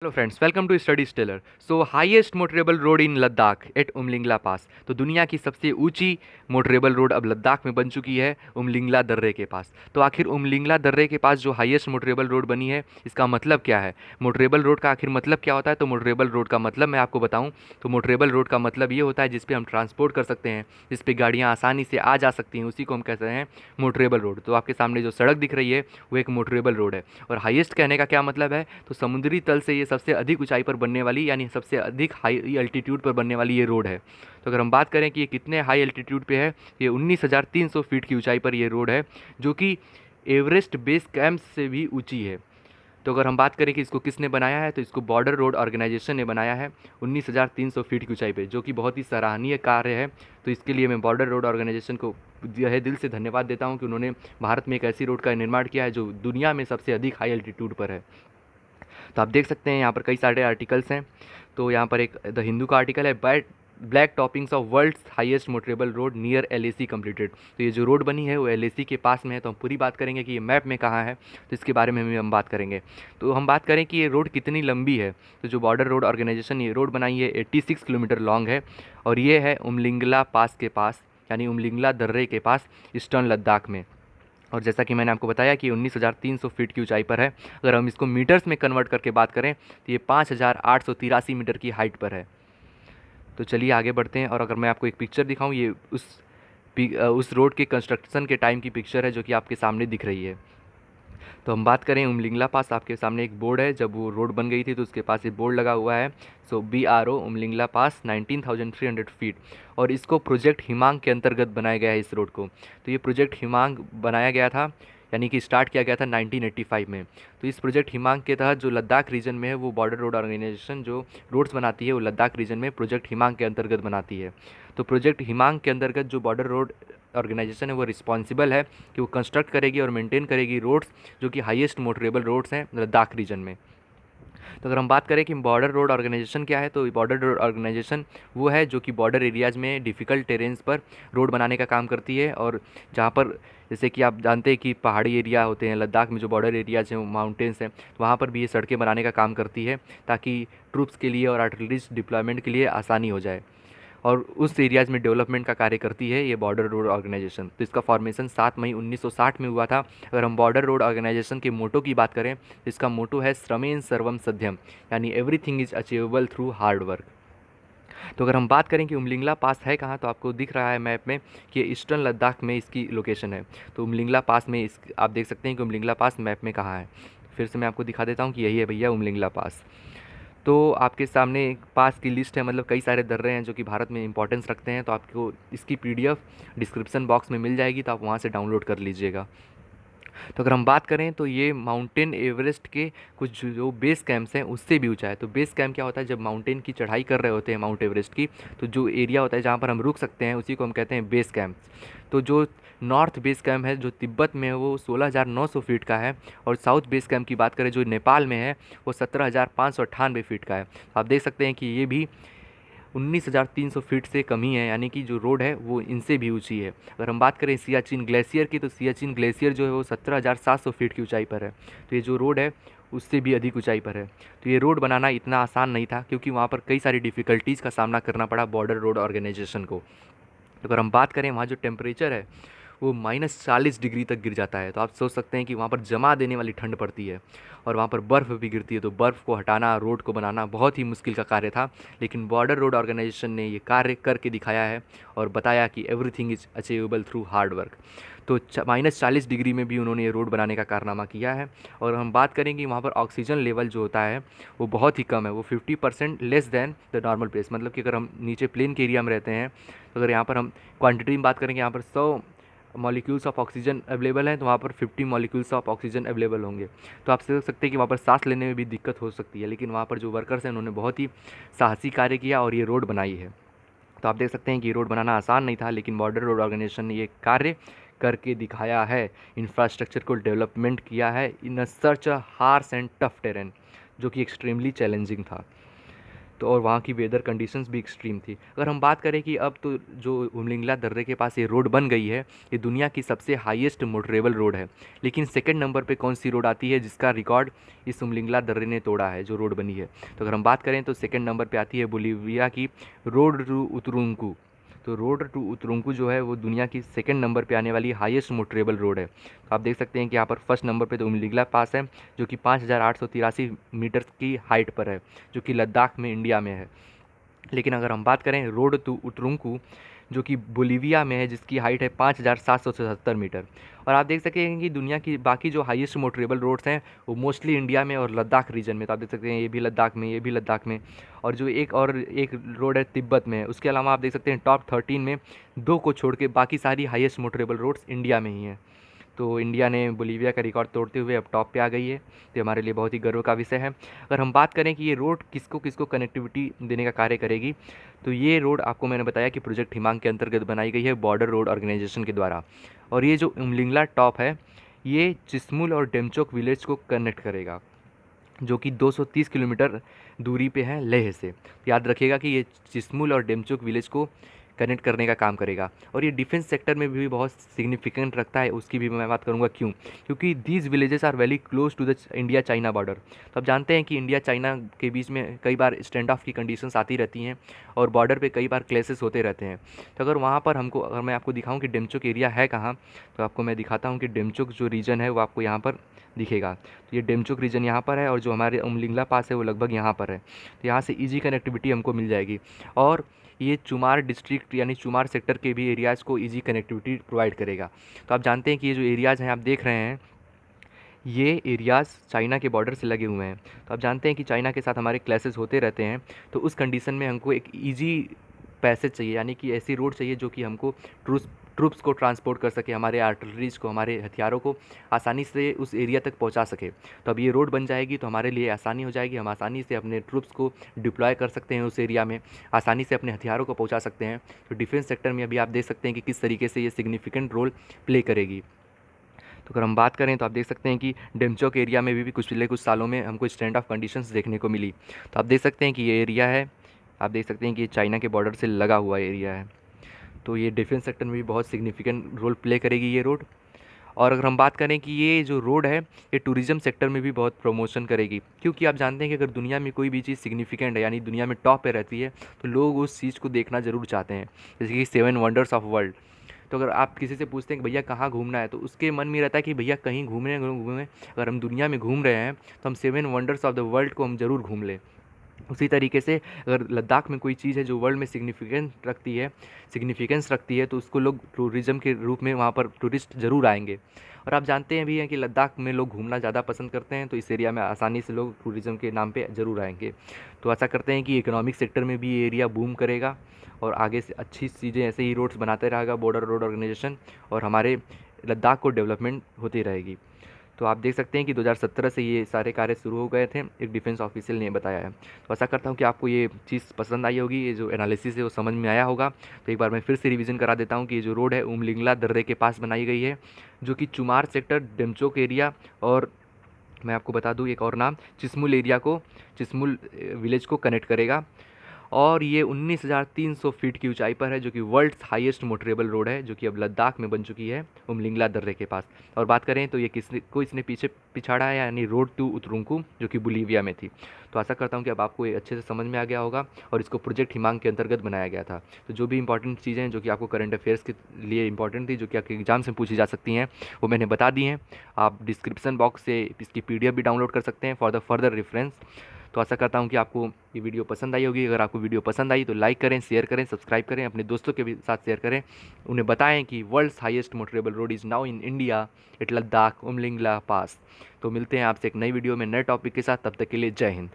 Hello friends, welcome to study stellar. So highest motorable road in Ladakh at Umlingla pass. तो दुनिया की सबसे ऊंची मोटरेबल रोड अब लद्दाख में बन चुकी है उमलिंगला दर्रे के पास। तो आखिर उमलिंगला दर्रे के पास जो हाईएस्ट मोटरेबल रोड बनी है, इसका मतलब क्या है? मोटरेबल रोड का आखिर मतलब क्या होता है? तो मोटरेबल रोड का मतलब मैं आपको बताऊं तो मोटरेबल रोड का मतलब ये होता है जिस पे हम ट्रांसपोर्ट कर सकते हैं, जिस पे गाड़ियाँ आसानी से आ जा सकती हैं, उसी को हम कहते हैं मोटरेबल रोड। तो आपके सामने जो सड़क दिख रही है वो एक मोटरेबल रोड है। और हाईएस्ट कहने का क्या मतलब है? तो समुद्री तल से ये सबसे अधिक ऊंचाई पर बनने वाली, यानी सबसे अधिक हाई अल्टीट्यूड पर बनने वाली ये रोड है। तो अगर हम बात करें कि ये कितने हाई अल्टीट्यूड पे है, ये 19,300 फीट की ऊंचाई पर ये रोड है, जो कि एवरेस्ट बेस कैंप से भी ऊंची है। तो अगर हम बात करें कि इसको किसने बनाया है, तो इसको बॉर्डर रोड ऑर्गेनाइजेशन ने बनाया है 19,300 फीट की ऊंचाई पे, जो कि बहुत ही सराहनीय कार्य है। तो इसके लिए मैं बॉर्डर रोड ऑर्गेनाइजेशन को जो है दिल से धन्यवाद देता हूँ कि उन्होंने भारत में एक ऐसी रोड का निर्माण किया है जो दुनिया में सबसे अधिक हाई अल्टीट्यूड पर है। तो आप देख सकते हैं यहाँ पर कई सारे आर्टिकल्स हैं। तो यहाँ पर एक द हिंदू का आर्टिकल है, black toppings of world's highest motorable road near LAC completed. तो ये जो रोड बनी है वो एलएसी के पास में है। तो हम पूरी बात करेंगे कि ये मैप में कहाँ है, तो इसके बारे में भी हम बात करेंगे। तो हम बात करें कि ये रोड कितनी लंबी है, तो जो बॉर्डर रोड ऑर्गेनाइजेशन ये रोड बनाई है 86 किलोमीटर लॉन्ग है, और ये है उमलिंगला पास के पास, यानी उमलिंगला दर्रे के पास, ईस्टर्न लद्दाख में। और जैसा कि मैंने आपको बताया कि 19,300 फीट की ऊंचाई पर है। अगर हम इसको मीटर्स में कन्वर्ट करके बात करें तो ये 5,883 मीटर की हाइट पर है। तो चलिए आगे बढ़ते हैं, और अगर मैं आपको एक पिक्चर दिखाऊं, ये उस रोड के कंस्ट्रक्शन के टाइम की पिक्चर है जो कि आपके सामने दिख रही है। तो हम बात करें उमलिंगला पास, आपके सामने एक बोर्ड है। जब वो रोड बन गई थी तो उसके पास एक बोर्ड लगा हुआ है, सो BRO उमलिंगला पास 19,300 फीट। और इसको प्रोजेक्ट हिमांग के अंतर्गत बनाया गया है इस रोड को। तो ये प्रोजेक्ट हिमांग बनाया गया था, यानी कि स्टार्ट किया गया था 1985 में। तो इस प्रोजेक्ट हिमांग के तहत जो लद्दाख रीजन में है, वो बॉर्डर रोड ऑर्गेनाइजेशन जो रोड्स बनाती है वो लद्दाख रीजन में प्रोजेक्ट हिमांग के अंतर्गत बनाती है। तो प्रोजेक्ट हिमांग के अंतर्गत जो बॉर्डर रोड ऑर्गेनाइजेशन है वो रिस्पॉन्सिबल है कि वो कंस्ट्रक्ट करेगी और मेंटेन करेगी रोड्स जो कि हाईएस्ट मोटरेबल रोड्स हैं लद्दाख रीजन में। तो अगर हम बात करें कि बॉर्डर रोड ऑर्गेनाइजेशन क्या है, तो बॉर्डर रोड ऑर्गेनाइजेशन वो है जो कि बॉर्डर एरियाज़ में डिफ़िकल्ट टेरेन्स पर रोड बनाने का काम करती है। और जहाँ पर जैसे कि आप जानते हैं कि पहाड़ी एरिया होते हैं लद्दाख में, जो बॉर्डर एरियाज़ हैं, माउंटेन्स हैं, तो वहाँ पर भी ये सड़कें बनाने का काम करती है ताकि ट्रूप्स के लिए और आर्टिलरीज डिप्लॉयमेंट के लिए आसानी हो जाए। और उस एरियाज़ में डेवलपमेंट का कार्य करती है ये बॉर्डर रोड ऑर्गेनाइजेशन। तो इसका फॉर्मेशन 7 मई 1960 में हुआ था। अगर हम बॉर्डर रोड ऑर्गेनाइजेशन के मोटो की बात करें तो इसका मोटो है श्रमेन सर्वम सध्यम, यानी everything is achievable through hard work. तो अगर हम बात करें कि उमलिंगला पास है कहाँ, तो आपको दिख रहा है मैप में कि ईस्टर्न लद्दाख में इसकी लोकेशन है। तो उमलिंगला पास में इस आप देख सकते हैं कि उमलिंगला पास मैप में कहाँ है। फिर से मैं आपको दिखा देता हूँ कि यही है भैया उमलिंगला पास। तो आपके सामने एक पास की लिस्ट है, मतलब कई सारे दर्रे हैं जो कि भारत में इंपॉर्टेंस रखते हैं। तो आपको इसकी PDF डिस्क्रिप्शन बॉक्स में मिल जाएगी, तो आप वहाँ से डाउनलोड कर लीजिएगा। तो अगर हम बात करें तो ये माउंटेन एवरेस्ट के कुछ जो बेस कैंप्स हैं उससे भी ऊंचा है। तो बेस कैंप क्या होता है? जब माउंटेन की चढ़ाई कर रहे होते हैं माउंट एवरेस्ट की, तो जो एरिया होता है जहाँ पर हम रुक सकते हैं उसी को हम कहते हैं बेस कैंप। तो जो नॉर्थ बेस कैंप है जो तिब्बत में है वो 16,900 फीट का है। और साउथ बेस कैंप की बात करें जो नेपाल में है वो 17,598 फीट का है। तो आप देख सकते हैं कि ये भी 19,300 फीट से कम ही है, यानी कि जो रोड है वो इनसे भी ऊंची है। अगर हम बात करें सियाचिन ग्लेशियर की, तो सियाचिन ग्लेशियर जो है वो 17,700 फीट की ऊंचाई पर है। तो ये जो रोड है उससे भी अधिक ऊंचाई पर है। तो ये रोड बनाना इतना आसान नहीं था, क्योंकि वहाँ पर कई सारी डिफ़िकल्टीज़ का सामना करना पड़ा बॉर्डर रोड ऑर्गेनाइजेशन को। तो अगर हम बात करें वहाँ जो टेम्परेचर है वो -40 डिग्री तक गिर जाता है। तो आप सोच सकते हैं कि वहाँ पर जमा देने वाली ठंड पड़ती है, और वहाँ पर बर्फ़ भी गिरती है। तो बर्फ़ को हटाना, रोड को बनाना बहुत ही मुश्किल का कार्य था, लेकिन बॉर्डर रोड ऑर्गेनाइजेशन ने ये कार्य करके दिखाया है और बताया कि everything is achievable through hard work. तो -40 डिग्री में भी उन्होंने ये रोड बनाने का कारनामा किया है। और हम बात करें कि वहाँ पर ऑक्सीजन लेवल जो होता है वो बहुत ही कम है, वो 50% less than the normal place. मतलब कि अगर हम नीचे प्लेन के एरिया में रहते हैं, तो अगर यहाँ पर हम क्वांटिटी में बात करेंगे, यहाँ पर 100 मॉलिक्यूल्स ऑफ ऑक्सीजन अवेलेबल हैं, तो वहाँ पर 50 मॉलिक्यूल्स ऑफ ऑक्सीजन अवेलेबल होंगे। तो आप सोच सकते हैं कि वहाँ पर सांस लेने में भी दिक्कत हो सकती है, लेकिन वहाँ पर जो वर्कर्स हैं उन्होंने बहुत ही साहसी कार्य किया और ये रोड बनाई है। तो आप देख सकते हैं कि रोड बनाना आसान नहीं था, लेकिन बॉर्डर रोड ऑर्गेनाइजेशन ने ये कार्य करके दिखाया है, इंफ्रास्ट्रक्चर को डेवलपमेंट किया है इन अ सर्च a harsh and tough terrain, जो कि एक्सट्रीमली चैलेंजिंग था। तो और वहाँ की वेदर कंडीशंस भी एक्सट्रीम थी। अगर हम बात करें कि अब तो जो उमलिंगला दर्रे के पास ये रोड बन गई है, ये दुनिया की सबसे हाईएस्ट मोटरेबल रोड है। लेकिन सेकंड नंबर पे कौन सी रोड आती है जिसका रिकॉर्ड इस उमलिंगला दर्रे ने तोड़ा है, जो रोड बनी है? तो अगर हम बात करें तो सेकंड नंबर पे आती है बोलीविया की रोड टू उतरुंकू। तो रोड टू उतरुंकू जो है वो दुनिया की सेकंड नंबर पे आने वाली हाईएस्ट मोटरेबल रोड है। तो आप देख सकते हैं कि यहाँ पर फर्स्ट नंबर पे तो उमलिंगला पास है, जो कि 5,883 मीटर की हाइट पर है, जो कि लद्दाख में, इंडिया में है। लेकिन अगर हम बात करें रोड टू उतरुंकू, जो कि बोलीविया में है, जिसकी हाइट है 5,777 मीटर। और आप देख सकते हैं कि दुनिया की बाकी जो हाईएस्ट मोटरेबल रोड्स हैं वो मोस्टली इंडिया में और लद्दाख रीजन में। तो आप देख सकते हैं ये भी लद्दाख में, ये भी लद्दाख में। और जो एक रोड है तिब्बत में है। उसके अलावा आप देख सकते हैं टॉप 13 में 2 को छोड़ के बाकी सारी हाईएस्ट मोटरेबल रोड्स इंडिया में ही हैं। तो इंडिया ने बोलीविया का रिकॉर्ड तोड़ते हुए अब टॉप पे आ गई है। तो हमारे लिए बहुत ही गर्व का विषय है। अगर हम बात करें कि ये रोड किसको किसको कनेक्टिविटी देने का कार्य करेगी, तो ये रोड आपको मैंने बताया कि प्रोजेक्ट हिमांग के अंतर्गत बनाई गई है बॉर्डर रोड ऑर्गेनाइजेशन के द्वारा। और ये जो उमलिंगला टॉप है, ये चिस्मुल और डेमचोक विलेज को कनेक्ट करेगा, जो कि 230 किलोमीटर दूरी पे है लेह से। याद रखिएगा कि ये चिस्मुल और डेमचोक विलेज को कनेक्ट करने का काम करेगा। और ये डिफेंस सेक्टर में भी बहुत सिग्निफिकेंट रखता है, उसकी भी मैं बात करूँगा क्यों। क्योंकि these villages are very close to the India China border. तो आप जानते हैं कि इंडिया चाइना के बीच में कई बार स्टैंड ऑफ की कंडीशंस आती रहती हैं और बॉर्डर पे कई बार क्लेसेस होते रहते हैं। तो अगर मैं आपको दिखाऊँ कि डेमचोक एरिया है कहाँ, तो आपको मैं दिखाता हूँ कि डेमचोक जो रीजन है वो आपको यहाँ पर दिखेगा। तो ये डेमचोक रीजन यहाँ पर है और जो हमारे उमलिंगला पास है वो लगभग यहाँ पर है। तो यहाँ से ईजी कनेक्टिविटी हमको मिल जाएगी। और ये चुमार डिस्ट्रिक्ट यानी चुमार सेक्टर के भी एरियाज़ को ईजी कनेक्टिविटी प्रोवाइड करेगा। तो आप जानते हैं कि ये जो एरियाज़ हैं आप देख रहे हैं, ये एरियाज़ चाइना के बॉर्डर से लगे हुए हैं। तो आप जानते हैं कि चाइना के साथ हमारे क्लैशेस होते रहते हैं। तो उस कंडीशन में हमको एक ईजी पैसेज चाहिए, यानी कि ऐसी रोड चाहिए जो कि हमको ट्रूप्स को ट्रांसपोर्ट कर सके, हमारे आर्टिलरीज को, हमारे हथियारों को आसानी से उस एरिया तक पहुंचा सके। तो अब ये रोड बन जाएगी तो हमारे लिए आसानी हो जाएगी, हम आसानी से अपने ट्रूप्स को डिप्लॉय कर सकते हैं उस एरिया में, आसानी से अपने हथियारों को पहुंचा सकते हैं। तो डिफेंस सेक्टर में अभी आप देख सकते हैं कि किस तरीके से ये सिग्निफिकेंट रोल प्ले करेगी। तो अगर हम बात करें तो आप देख सकते हैं कि डेमचौक एरिया में भी पिछले कुछ सालों में हमको स्टैंड ऑफ कंडीशंस देखने को मिली। तो आप देख सकते हैं कि ये एरिया है, आप देख सकते हैं कि ये चाइना के बॉर्डर से लगा हुआ एरिया है। तो ये डिफेंस सेक्टर में भी बहुत सिग्निफिकेंट रोल प्ले करेगी ये रोड। और अगर हम बात करें कि ये जो रोड है ये टूरिज़्म सेक्टर में भी बहुत प्रमोशन करेगी, क्योंकि आप जानते हैं कि अगर दुनिया में कोई भी चीज़ सिग्निफिकेंट है यानी दुनिया में टॉप पे रहती है तो लोग उस चीज़ को देखना ज़रूर चाहते हैं। जैसे कि 7 वंडर्स ऑफ वर्ल्ड। तो अगर आप किसी से पूछते हैं कि भैया कहाँ घूमना है, तो उसके मन में रहता है कि भैया कहीं घूमने घूमें। अगर हम दुनिया में घूम रहे हैं तो हम 7 वंडर्स ऑफ द वर्ल्ड को हम ज़रूर घूम लें। उसी तरीके से अगर लद्दाख में कोई चीज़ है जो वर्ल्ड में सिग्निफिकेंस रखती है तो उसको लोग टूरिज़्म के रूप में वहाँ पर टूरिस्ट ज़रूर आएंगे। और आप जानते हैं भी हैं कि लद्दाख में लोग घूमना ज़्यादा पसंद करते हैं, तो इस एरिया में आसानी से लोग टूरिज़्म के नाम पे ज़रूर आएंगे। तो ऐसा करते हैं कि इकोनॉमिक सेक्टर में भी ये एरिया बूम करेगा और आगे से अच्छी चीज़ें ऐसे ही रोड्स बनाते रहेगा बॉर्डर रोड ऑर्गेनाइजेशन, और हमारे लद्दाख को डेवलपमेंट होती रहेगी। तो आप देख सकते हैं कि 2017 से ये सारे कार्य शुरू हो गए थे, एक डिफेंस ऑफिशियल ने बताया है। तो आशा करता हूँ कि आपको ये चीज़ पसंद आई होगी, ये जो एनालिसिस है वो समझ में आया होगा। तो एक बार मैं फिर से रिवीजन करा देता हूँ कि ये जो रोड है उमलिंगला दर्रे के पास बनाई गई है, जो कि चुमार सेक्टर, डेमचोक एरिया और मैं आपको बता दूँ एक और नाम, चिस्मुल एरिया को, चिस्मुल विलेज को कनेक्ट करेगा। और ये 19,300 फीट की ऊंचाई पर है, जो कि वर्ल्ड्स हाईएस्ट मोटरेबल रोड है, जो कि अब लद्दाख में बन चुकी है उमलिंगला दर्रे के पास। और बात करें तो ये इसने पीछे पिछाड़ा है, यानी रोड टू उतरुंकू, जो कि बोलीविया में थी। तो आशा करता हूँ कि अब आपको ये अच्छे से समझ में आ गया होगा, और इसको प्रोजेक्ट हिमांग के अंतर्गत बनाया गया था। तो जो भी इंपॉर्टेंट चीज़ें हैं जो कि आपको करंट अफेयर्स के लिए इंपॉर्टेंट थी, जो कि आपके एग्जाम से पूछी जा सकती हैं, वो मैंने बता दी हैं। आप डिस्क्रिप्शन बॉक्स से इसकी PDF भी डाउनलोड कर सकते हैं फॉर द फर्दर रेफरेंस। तो आशा करता हूँ कि आपको ये वीडियो पसंद आई होगी। अगर आपको वीडियो पसंद आई तो लाइक करें, शेयर करें, सब्सक्राइब करें, अपने दोस्तों के भी साथ शेयर करें, उन्हें बताएं कि world's highest motorable road is now in India at Ladakh Umlingla pass. तो मिलते हैं आपसे एक नई वीडियो में नए टॉपिक के साथ, तब तक के लिए जय हिंद।